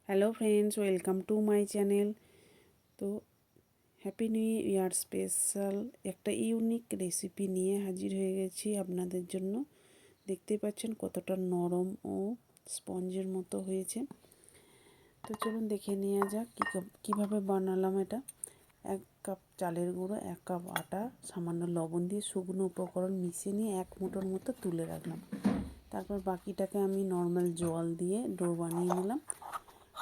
Hello friends, welcome to my channel. তো happy new year special একটা unique recipe নিয়ে হাজির হয়ে গেছি আপনাদের জন্য। দেখতেই পাচ্ছেন কতটা নরম ও স্পঞ্জের মতো হয়েছে। তো চলুন দেখে নেওয়া যাক কীভাবে বানালাম এটা। 1 কাপ চালের গুঁড়ো, 1 কাপ আটা, সামান্য লবণ দিয়ে শুকনো উপকরণ মিশিয়ে নিয়ে 1 মুঠোর মতো তুলে রাখলাম। তারপর বাকিটাকে আমি নর্মাল জল দিয়ে ডো বানিয়ে নিলাম।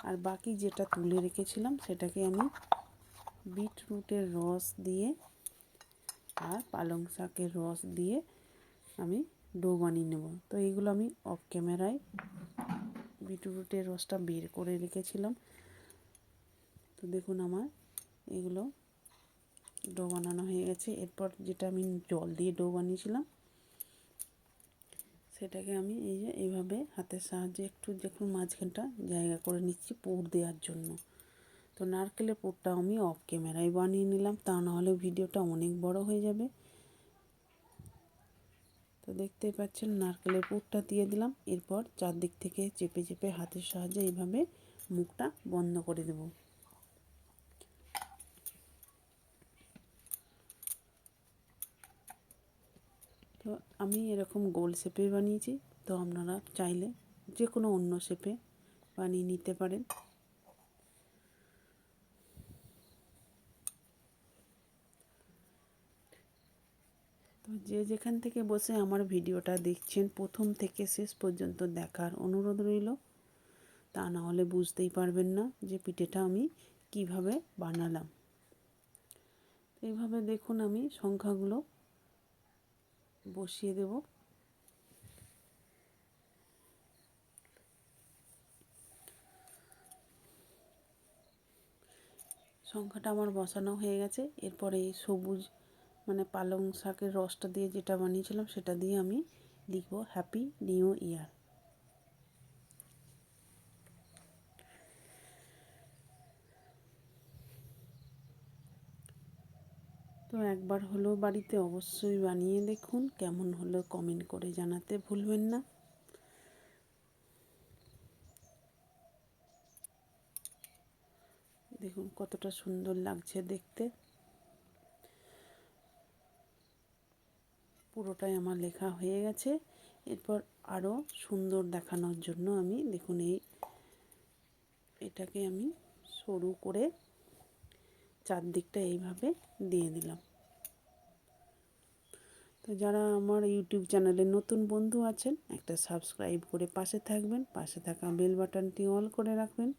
আর বাকি যেটা তুলে রেখেছিলাম সেটাকে আমি বিটরুটের রস দিয়ে আর পালং শাকের রস দিয়ে আমি ডো বানিয়ে নেব। তো এইগুলো আমি অফ ক্যামেরায় বিটরুটের রসটা বের করে রেখেছিলাম। তো দেখুন আমার এগুলো ডো বানানো হয়ে গেছে। এরপর যেটা আমি জল দিয়ে ডো বানিয়েছিলাম সেটাকে আমি এইভাবে হাতের সাহায্যে একটু যখন মাঝখানটা জায়গা করে নিচ্ছি পুর দেওয়ার জন্য। তো নারকেলের পুরটা আমি অফ ক্যামেরায় বানিয়ে নিলাম, তা নাহলে ভিডিওটা অনেক বড় হয়ে যাবে। তো দেখতেই পাচ্ছেন নারকেলের পুরটা দিয়ে দিলাম। এরপর চারদিক থেকে চেপে চেপে হাতের সাহায্যে এইভাবে মুখটা বন্ধ করে দেব। তো আমি এরকম গোল শেপে বানিয়েছি, তো আপনারা চাইলে যে কোনো অন্য শেপে বানিয়ে নিতে পারেন। তো যে যেখান থেকে বসে আমার ভিডিওটা দেখছেন প্রথম থেকে শেষ পর্যন্ত দেখার অনুরোধ রইল, তা না হলে বুঝতেই পারবেন না যে পিঠেটা আমি কিভাবে বানালাম। এইভাবে দেখুন আমি সংখ্যাগুলো বসিয়ে দেব। সংখ্যাটা আমার বসানো হয়ে গেছে। এরপরে এই সবুজ পালং শাকের রসটা দিয়ে যেটা বানিয়েছিলাম সেটা দিয়ে আমি লিখব হ্যাপি নিউ ইয়ার। তো একবার হলো বাড়িতে অবশ্যই বানিয়ে দেখুন, কেমন হলো কমেন্ট করে জানাতে ভুলবেন না। দেখুন কতটা সুন্দর লাগছে দেখতে। পুরোটাই আমার লেখা হয়ে গেছে। এরপর আরও সুন্দর দেখানোর জন্য আমি দেখুন এটাকে আমি সরু করে চারদিকটা এইভাবে দিয়ে দিলাম। তো যারা আমার ইউটিউব চ্যানেলে নতুন বন্ধু আছেন, একটা সাবস্ক্রাইব করে পাশে থাকবেন, পাশে থাকা বেল বাটনটি অল করে রাখবেন,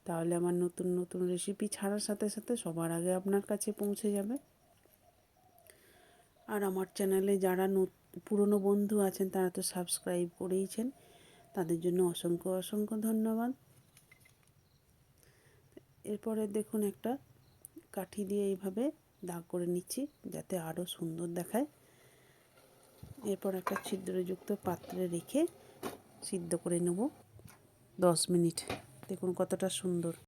তাহলে আমার নতুন নতুন রেসিপি ছাড়ার সাথে সাথে সবার আগে আপনার কাছে পৌঁছে যাবে। আর আমার চ্যানেলে যারা পুরনো বন্ধু আছেন তারা তো সাবস্ক্রাইব করেইছেন, তাদের জন্য অসংখ্য অসংখ্য ধন্যবাদ। এরপরে দেখুন একটা কাঠি দিয়ে এইভাবে দাগ করে নিচ্ছি যাতে আরও সুন্দর দেখায়। এরপর একটা ছিদ্রযুক্ত পাত্রে রেখে সিদ্ধ করে নেব 10 মিনিট। দেখুন কতটা সুন্দর।